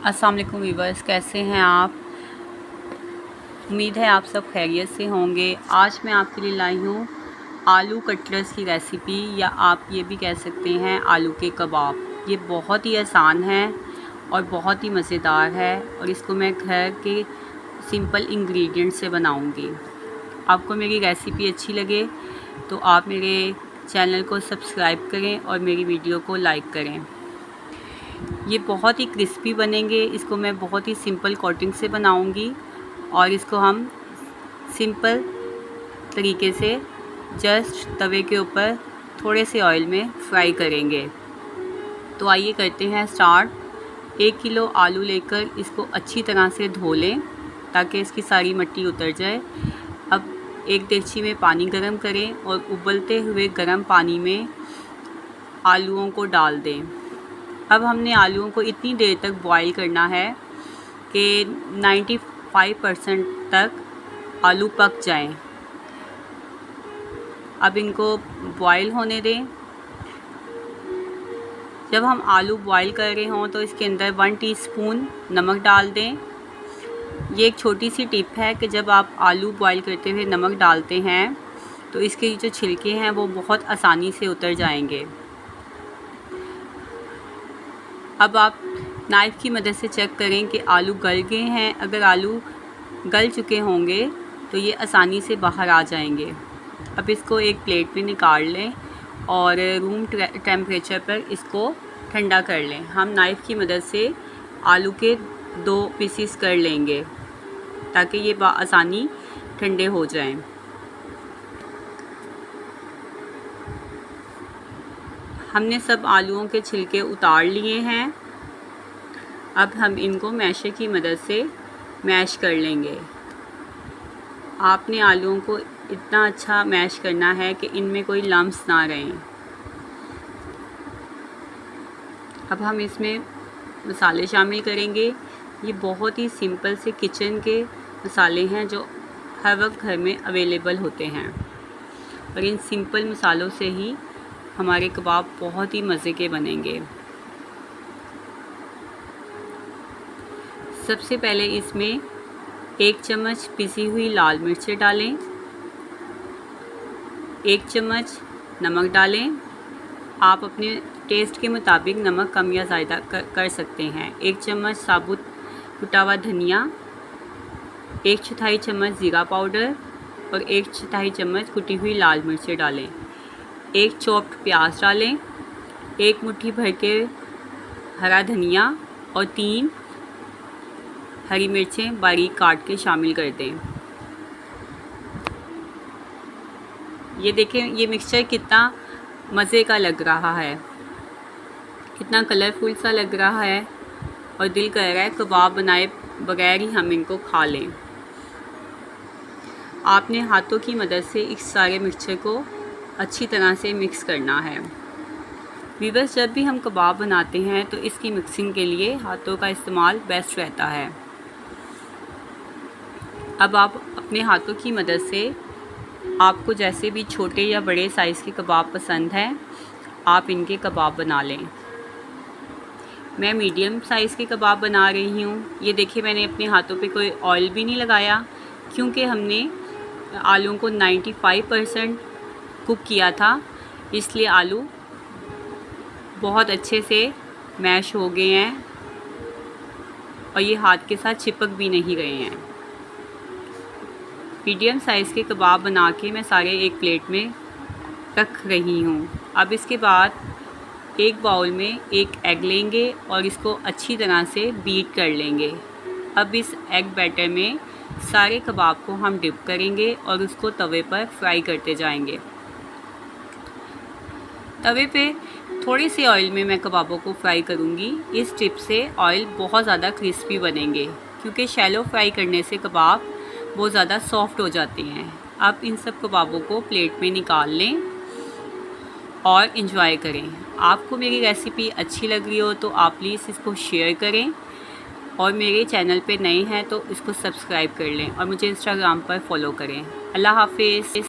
अस्सलाम वालेकुम वीवर्स, कैसे हैं आप। उम्मीद है आप सब खैरियत से होंगे। आज मैं आपके लिए लाई हूँ आलू कटलेट्स की रेसिपी, या आप ये भी कह सकते हैं आलू के कबाब। ये बहुत ही आसान है और बहुत ही मज़ेदार है, और इसको मैं घर के सिंपल इंग्रेडिएंट से बनाऊंगी। आपको मेरी रेसिपी अच्छी लगे तो आप मेरे चैनल को सब्सक्राइब करें और मेरी वीडियो को लाइक करें। ये बहुत ही क्रिस्पी बनेंगे। इसको मैं बहुत ही सिंपल कोटिंग से बनाऊंगी, और इसको हम सिंपल तरीके से जस्ट तवे के ऊपर थोड़े से ऑयल में फ्राई करेंगे। तो आइए करते हैं स्टार्ट। 1 किलो आलू लेकर इसको अच्छी तरह से धो लें ताकि इसकी सारी मिट्टी उतर जाए। अब एक देगची में पानी गरम करें और उबलते हुए गरम पानी में आलूओं को डाल दें। अब हमने आलूओं को इतनी देर तक बॉईल करना है कि 95% तक आलू पक जाएं। अब इनको बॉईल होने दें। जब हम आलू बॉईल कर रहे हों तो इसके अंदर 1 टीस्पून नमक डाल दें। ये एक छोटी सी टिप है कि जब आप आलू बॉईल करते हुए नमक डालते हैं तो इसके जो छिलके हैं वो बहुत आसानी से उतर जाएंगे। अब आप नाइफ़ की मदद से चेक करें कि आलू गल गए हैं। अगर आलू गल चुके होंगे तो ये आसानी से बाहर आ जाएंगे। अब इसको एक प्लेट में निकाल लें और रूम टेम्परेचर पर इसको ठंडा कर लें। हम नाइफ़ की मदद से आलू के 2 पीसीस कर लेंगे ताकि ये आसानी ठंडे हो जाएं। हमने सब आलूओं के छिलके उतार लिए हैं। अब हम इनको मैशर की मदद से मैश कर लेंगे। आपने आलूओं को इतना अच्छा मैश करना है कि इनमें कोई लम्स ना रहें। अब हम इसमें मसाले शामिल करेंगे। ये बहुत ही सिंपल से किचन के मसाले हैं जो हर वक्त घर में अवेलेबल होते हैं, और इन सिंपल मसालों से ही हमारे कबाब बहुत ही मज़े के बनेंगे। सबसे पहले इसमें 1 चम्मच पिसी हुई लाल मिर्चें डालें। 1 चम्मच नमक डालें। आप अपने टेस्ट के मुताबिक नमक कम या ज़्यादा कर सकते हैं। 1 चम्मच साबुत कुटा हुआ धनिया, 1/4 चम्मच ज़ीरा पाउडर और 1/4 चम्मच कुटी हुई लाल मिर्चें डालें। 1 चॉप्ड प्याज डालें। 1 मुट्ठी भर के हरा धनिया और 3 हरी मिर्चें बारीक काट के शामिल कर दें। ये देखें, ये मिक्सचर कितना मज़े का लग रहा है, कितना कलरफुल सा लग रहा है, और दिल कर रहा है कबाब बनाए बगैर ही हम इनको खा लें। आपने हाथों की मदद से इस सारे मिक्सचर को अच्छी तरह से मिक्स करना है। वीवर्स, जब भी हम कबाब बनाते हैं तो इसकी मिक्सिंग के लिए हाथों का इस्तेमाल बेस्ट रहता है। अब आप अपने हाथों की मदद से, आपको जैसे भी छोटे या बड़े साइज़ के कबाब पसंद हैं, आप इनके कबाब बना लें। मैं मीडियम साइज़ के कबाब बना रही हूँ। ये देखिए, मैंने अपने हाथों पे कोई ऑयल भी नहीं लगाया, क्योंकि हमने आलूओं को 95% कुक किया था, इसलिए आलू बहुत अच्छे से मैश हो गए हैं और ये हाथ के साथ चिपक भी नहीं गए हैं। मीडियम साइज़ के कबाब बना के मैं सारे एक प्लेट में रख रही हूँ। अब इसके बाद एक बाउल में 1 एग लेंगे और इसको अच्छी तरह से बीट कर लेंगे। अब इस एग बैटर में सारे कबाब को हम डिप करेंगे और उसको तवे पर फ्राई करते जाएंगे। तवे पे थोड़े से ऑयल में मैं कबाबों को फ्राई करूँगी। इस टिप से ऑयल बहुत ज़्यादा क्रिस्पी बनेंगे, क्योंकि शैलो फ्राई करने से कबाब बहुत ज़्यादा सॉफ्ट हो जाते हैं। अब इन सब कबाबों को प्लेट में निकाल लें और इंजॉय करें। आपको मेरी रेसिपी अच्छी लग रही हो तो आप प्लीज़ इसको शेयर करें, और मेरे चैनल पे नए हैं तो इसको सब्सक्राइब कर लें, और मुझे इंस्टाग्राम पर फॉलो करें। अल्लाह हाफिज़।